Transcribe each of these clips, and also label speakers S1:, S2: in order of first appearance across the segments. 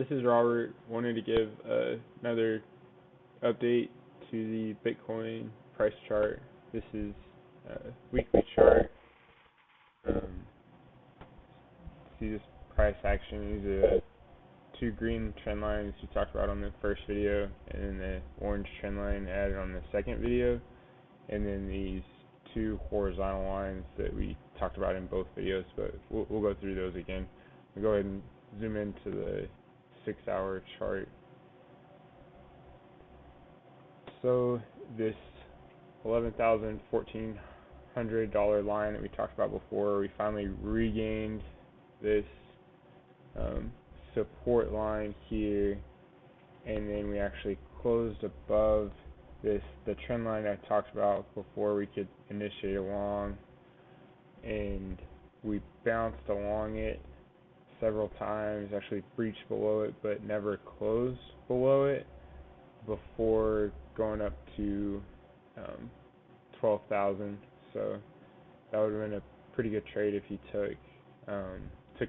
S1: This is Robert. Wanted to give another update to the Bitcoin price chart. This is a weekly chart. See this price action. These are the two green trend lines we talked about on the first video, and then the orange trend line added on the second video, and then these two horizontal lines that we talked about in both videos, but we'll go through those again. We'll go ahead and zoom into the 6-hour chart. So this $11,000-$1,400 line that we talked about before, we finally regained this support line here, and then we actually closed above the trend line I talked about before we could initiate a long, and we bounced along it several times, actually breached below it but never closed below it before going up to 12,000. So that would have been a pretty good trade if you took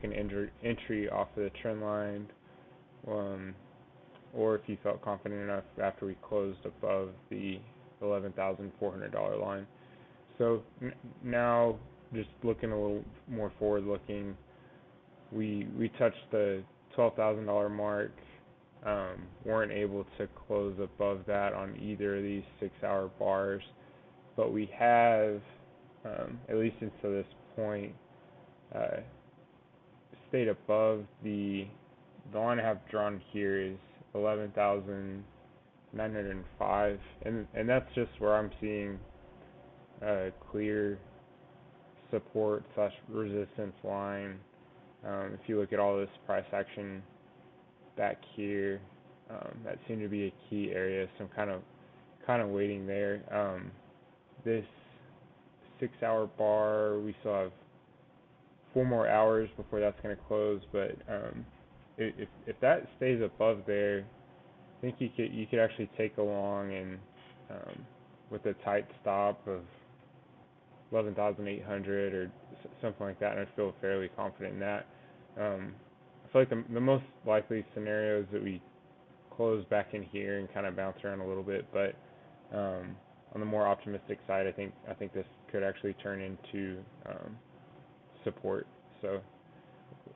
S1: an entry off of the trend line, or if you felt confident enough after we closed above the $11,400 line. So now, just looking a little more forward looking, we touched the $12,000 mark, weren't able to close above that on either of these 6-hour bars, but we have, at least until this point, stayed above the line I have drawn here is 11,905, and that's just where I'm seeing a clear support / resistance line. If you look at all this price action back here, that seemed to be a key area, so I'm kind of waiting there. This 6-hour bar, we still have 4 more hours before that's going to close, but if that stays above there, I think you could actually take along and with a tight stop of 11,800 or something like that, and I feel fairly confident in that. I feel like the most likely scenario is that we close back in here and kind of bounce around a little bit, but on the more optimistic side, I think this could actually turn into support. So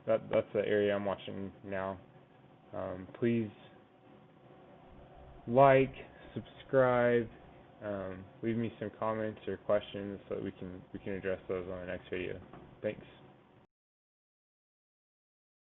S1: that's the area I'm watching now. Please like, subscribe, leave me some comments or questions so that we can address those on the next video. Thanks.